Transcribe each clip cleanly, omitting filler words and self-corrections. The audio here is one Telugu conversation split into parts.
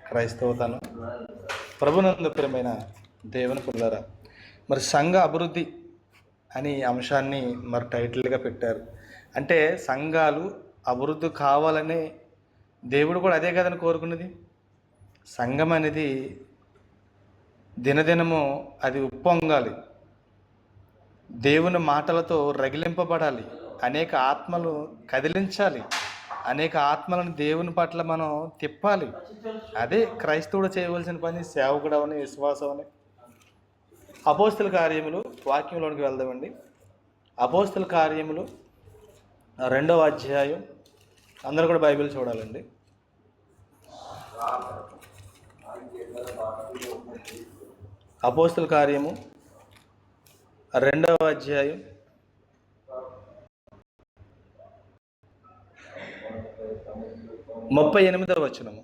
క్రైస్తవతను ప్రభునందు ప్రియమైన దేవుని పిల్లరా, మరి సంఘ అభివృద్ధి అని అంశాన్ని మరి టైటిల్గా పెట్టారు. అంటే సంఘాలు అభివృద్ధి కావాలని దేవుడు కూడా అదే కదని కోరుకున్నది. సంఘం అనేది దినదినము అది ఉప్పొంగాలి, దేవుని మాటలతో రగిలింపబడాలి, అనేక ఆత్మలు కదిలించాలి, అనేక ఆత్మలను దేవుని పట్ల మనం తిప్పాలి. అదే క్రైస్తవుడు చేయవలసిన పని, సేవకుడు అవని, విశ్వాసం అని. అపోస్తుల కార్యములు వాక్యంలోనికి వెళ్దామండి. అపోస్తుల కార్యములు 2వ అధ్యాయం, అందరూ కూడా బైబిల్ చూడాలండి. అపోస్తుల కార్యము 2వ అధ్యాయం 38వ వచనము.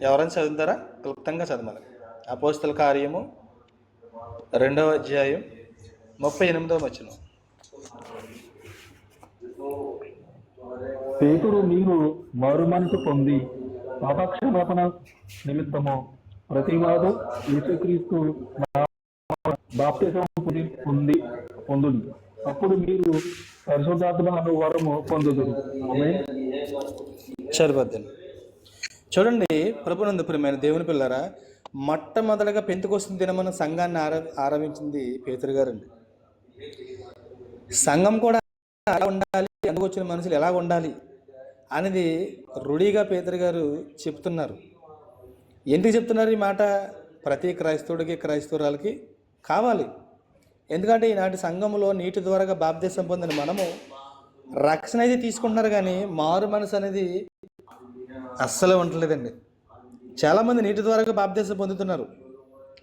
ఎవరైనా చదువుతారా? క్లుప్తంగా చదవాలి. అపోస్తుల కార్యము 2వ అధ్యాయం 38వ వచనం. పేతురు, మీరు మారు మనసు పొంది పాపక్షమాపణ నిమిత్తము ప్రతివాడు యేసుక్రీస్తు బాప్తిసం పొందుడి, అప్పుడు మీరు పరిశుద్ధాత్మ అను వరము పొందుదురు. సరిపోద్దండి. చూడండి, ప్రభునందు ప్రియమైన దేవుని పిల్లరా, మొట్టమొదటిగా పెంతెకొస్తు దినమున సంఘాన్ని ఆరంభించింది పేతురు గారండి. సంఘం కూడా ఎలా ఉండాలి, ఎందుకు వచ్చిన మనుషులు ఎలా ఉండాలి అనేది రూఢిగా పేతురు గారు చెప్తున్నారు. ఎందుకు చెప్తున్నారు ఈ మాట? ప్రతి క్రైస్తవుడికి, క్రైస్తవురాలకి కావాలి. ఎందుకంటే ఈనాటి సంఘంలో నీటి ద్వారా బాప్తిసం పొందిన మనము రక్షణ అయితే తీసుకుంటున్నారు, కానీ మారు మనసు అనేది అస్సలు ఉండలేదండి. చాలామంది నీటి ద్వారా బాప్తిసం పొందుతున్నారు,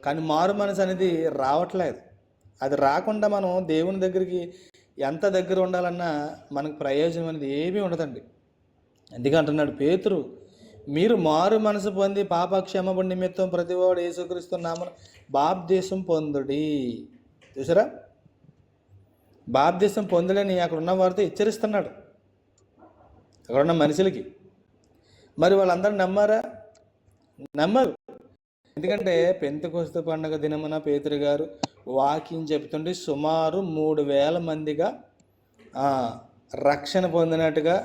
కానీ మారు మనసు అనేది రావట్లేదు. అది రాకుండా మనం దేవుని దగ్గరికి ఎంత దగ్గర ఉండాలన్నా మనకు ప్రయోజనం అనేది ఏమీ ఉండదండి. అందుకే అంటున్నాడు పేతురు, మీరు మారు మనసు పొంది పాపక్షమాపణ నిమిత్తం ప్రతివాడు యేసుక్రీస్తు నామమున బాప్తిసం పొందుడి. చూసారా, బాప్తిసం పొందులని అక్కడ ఉన్న వారితో హెచ్చరిస్తున్నాడు, అక్కడ ఉన్న మనుషులకి. మరి వాళ్ళందరూ నమ్మారా? నమ్మరు. ఎందుకంటే పెంతెకొస్తు పండుగ దినమున పేతురు గారు వాక్యం చెబుతుంటే సుమారు 3000 మందిగా రక్షణ పొందినట్టుగా,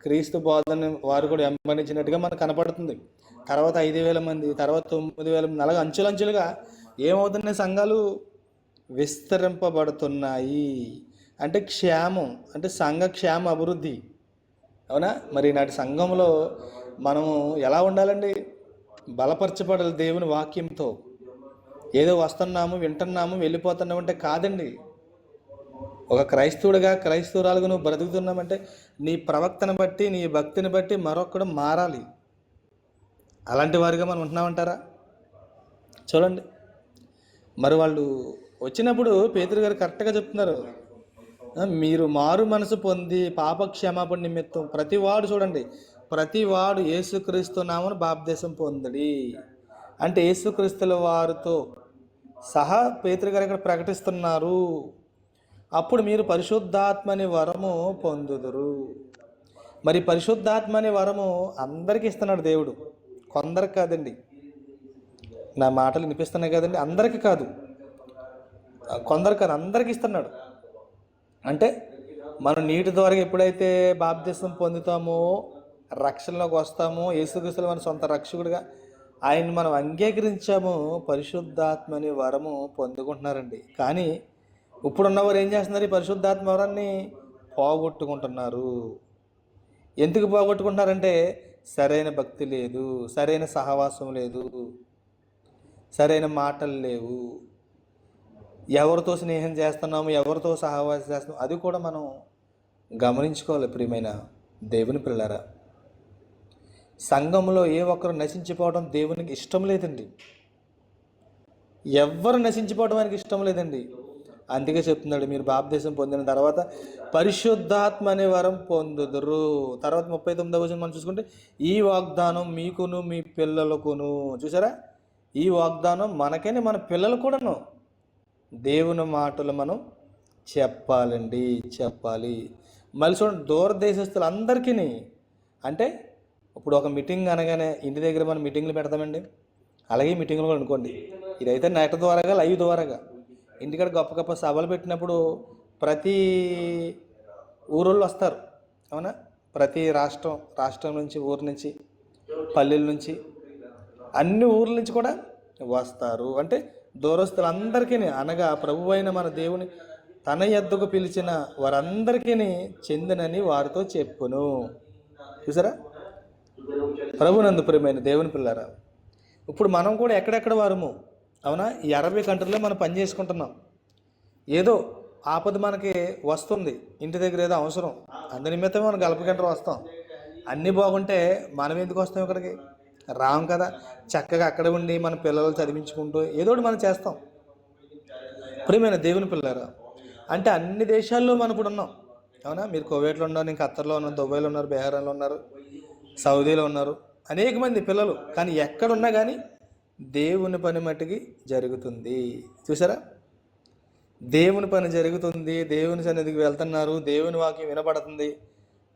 క్రీస్తు బోధన వారు కూడా వెంబడించినట్టుగా మనకు కనపడుతుంది. తర్వాత 5000 మంది, తర్వాత 9000, అలాగే అంచులంచులుగా ఏమవుతున్నాయి? సంఘాలు విస్తరింపబడుతున్నాయి. అంటే క్షేమం, అంటే సంఘ క్షేమ అభివృద్ధి. అవునా? మరి నాటి సంఘంలో మనము ఎలా ఉండాలండి? బలపరచబడాలి దేవుని వాక్యంతో. ఏదో వస్తున్నాము, వింటున్నాము, వెళ్ళిపోతున్నాము అంటే కాదండి. ఒక క్రైస్తవుడిగా, క్రైస్తవురాలుగా నువ్వు బ్రతుకుతున్నామంటే నీ ప్రవక్తను బట్టి, నీ భక్తిని బట్టి మరొకడు మారాలి. అలాంటి వారిగా మనం ఉంటున్నామంటారా? చూడండి, మరి వాళ్ళు వచ్చినప్పుడు పేతురు గారు కరెక్ట్గా చెప్తున్నారు, మీరు మారు మనసు పొంది పాపక్షమాపణ నిమిత్తం ప్రతివాడు, చూడండి, ప్రతివాడు యేసుక్రీస్తు నామమున బాప్తిసం పొందుడి. అంటే యేసుక్రీస్తుల వారితో సహా పేతురు గారు ఇక్కడ ప్రకటిస్తున్నారు. అప్పుడు మీరు పరిశుద్ధాత్మ అనే వరము పొందుదురు. మరి పరిశుద్ధాత్మ అనే వరము అందరికీ ఇస్తున్నాడు దేవుడు, కొందరికి కాదండి. నా మాటలు వినిపిస్తున్నాయి కదండి, అందరికీ కాదు, కొందరు కాదు, అందరికీ ఇస్తున్నాడు. అంటే మనం నీటి ద్వారా ఎప్పుడైతే బాప్తిసం పొందుతామో, రక్షణలోకి వస్తామో, యేసుక్రీస్తుల మన సొంత రక్షకుడిగా ఆయన్ని మనం అంగీకరించామో, పరిశుద్ధాత్మ అనే వరము పొందుకుంటున్నారండి. కానీ ఇప్పుడున్నవారు ఏం చేస్తున్నారు? ఈ పరిశుద్ధాత్మ వరాన్ని పోగొట్టుకుంటున్నారు. ఎందుకు పోగొట్టుకుంటున్నారంటే సరైన భక్తి లేదు, సరైన సహవాసం లేదు, సరైన మాటలు లేవు. ఎవరితో స్నేహం చేస్తున్నాము, ఎవరితో సహవాసం చేస్తున్నాము, అది కూడా మనం గమనించుకోవాలి. ప్రియమైన దేవుని పిల్లరా, సంఘంలో ఏ ఒక్కరు నశించిపోవడం దేవునికి ఇష్టం లేదండి. ఎవ్వరు నశించిపోవడం ఆయనకి ఇష్టం లేదండి. అందుకే చెప్తున్నాడు, మీరు బాప్తిసం పొందిన తర్వాత పరిశుద్ధాత్మ అనే వరం పొందుదురు. తర్వాత 39వ వచనం మనం చూసుకుంటే, ఈ వాగ్దానం మీకును మీ పిల్లలకును. చూసారా, ఈ వాగ్దానం మనకైనా మన పిల్లలు కూడాను దేవుని మాటలు మనం చెప్పాలండి, చెప్పాలి. మళ్ళీ చూడండి, దూరదేశస్తులందరికీ, అంటే ఇప్పుడు ఒక మీటింగ్ అనగానే ఇంటి దగ్గర మనం మీటింగ్లు పెడతామండి, అలాగే మీటింగ్లు కూడా అనుకోండి. ఇదైతే నెట్ ద్వారాగా, లైవ్ ద్వారాగా. ఇంటికాడ గొప్ప గొప్ప సభలు పెట్టినప్పుడు ప్రతి ఊరోళ్ళు వస్తారు, అవునా? ప్రతి రాష్ట్రం నుంచి, ఊరు నుంచి, పల్లెల నుంచి, అన్ని ఊర్ల నుంచి కూడా వస్తారు. అంటే దూరస్తులందరికీ, అనగా ప్రభు అయిన మన దేవుని తన యొద్దకు పిలిచిన వారందరికీ చెందినని వారితో చెప్పును. చూసారా? ప్రభునందు ప్రియమైన దేవుని పిల్లారా, ఇప్పుడు మనం కూడా ఎక్కడెక్కడ వారము, అవునా? ఈ 60 కంట్రీలో మనం పని చేసుకుంటున్నాం. ఏదో ఆపద మనకి వస్తుంది, ఇంటి దగ్గర ఏదో అవసరం, అందు నిమిత్తం మనం గల్ఫ్ కంట్రీ వస్తాం. అన్నీ బాగుంటే మనం ఎందుకు వస్తాం ఇక్కడికి? రాం కదా. చక్కగా అక్కడ ఉండి మన పిల్లలు చదివించుకుంటూ ఏదో ఒకటి మనం చేస్తాం. ప్రియమైన దేవుని పిల్లారా, అంటే అన్ని దేశాల్లో మనం ఇప్పుడు ఉన్నాం, అవునా? మీరు కువైట్లో ఉన్నారు, నేను ఖత్తర్లో ఉన్నారు, దుబాయ్లో ఉన్నారు, బెహ్రాన్లో ఉన్నారు, సౌదీలో ఉన్నారు, అనేక మంది పిల్లలు. కానీ ఎక్కడున్నా కానీ దేవుని పని మట్టుకి జరుగుతుంది. చూసారా? దేవుని పని జరుగుతుంది, దేవుని సన్నిధికి వెళ్తున్నారు, దేవుని వాక్యం వినపడుతుంది.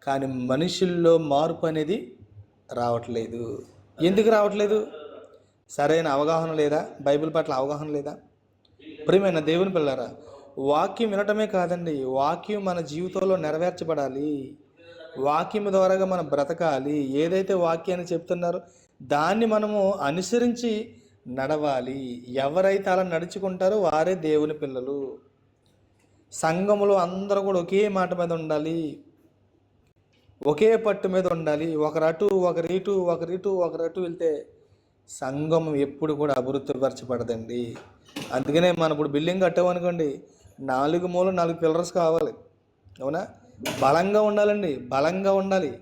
కానీ మనుషుల్లో మార్పు అనేది రావట్లేదు. ఎందుకు రావట్లేదు? సరైన అవగాహన లేదా? బైబిల్ పట్ల అవగాహన లేదా? ప్రియమైన దేవుని పిల్లారా, వాక్యం వినటమే కాదండి, వాక్యం మన జీవితంలో నెరవేర్చబడాలి. వాక్యం ద్వారాగా మనం బ్రతకాలి. ఏదైతే వాక్యాన్ని చెప్తున్నారో దాన్ని మనము అనుసరించి నడవాలి. ఎవరైతే అలా నడుచుకుంటారో వారే దేవుని పిల్లలు. సంఘములో అందరూ కూడా ఒకే మాట మీద ఉండాలి, ఒకే పట్టు మీద ఉండాలి. ఒకరటు ఒకరిటు వెళ్తే సంఘం ఎప్పుడు కూడా అభివృద్ధిపరచబడదండి. అందుకనే మనం ఇప్పుడు బిల్డింగ్ కట్టామనుకోండి, 4 మూలలు 4 పిల్లర్స్ కావాలి, అవునా? బలంగా ఉండాలండి, బలంగా ఉండాలి.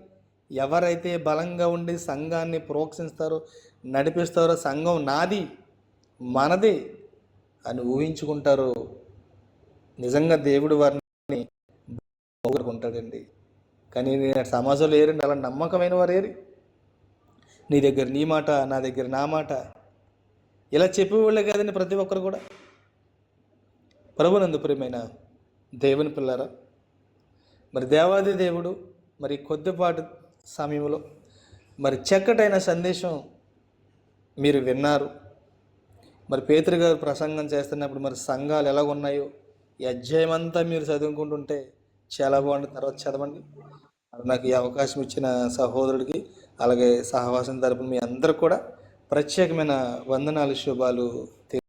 ఎవరైతే బలంగా ఉండి సంఘాన్ని ప్రోత్సహిస్తారో, నడిపిస్తారో, సంఘం నాది, మనది అని ఊహించుకుంటారో, నిజంగా దేవుడు వారిని ఉంటాడండి. కానీ నేను సమాజంలో ఏరండి అలా నమ్మకమైన వారు ఏరి. నీ దగ్గర నీ మాట, నా దగ్గర నా మాట, ఇలా చెప్పేవాళ్ళే కదండి ప్రతి ఒక్కరు కూడా. ప్రభునందు ప్రియమైన దేవుని పిల్లరా, మరి దేవాది దేవుడు మరి కొద్దిపాటి సమయంలో మరి చక్కటైన సందేశం మీరు విన్నారు. మరి పేతురు గారు ప్రసంగం చేస్తున్నప్పుడు మరి సంఘాలు ఎలాగున్నాయో ఈ అధ్యాయం అంతా మీరు చదువుకుంటుంటే చాలా బాగుంటుంది. తర్వాత చదవండి. నాకు ఈ అవకాశం ఇచ్చిన సహోదరుడికి, అలాగే సహవాసం తరపున మీ అందరికి కూడా ప్రత్యేకమైన వందనాలు, శుభాలు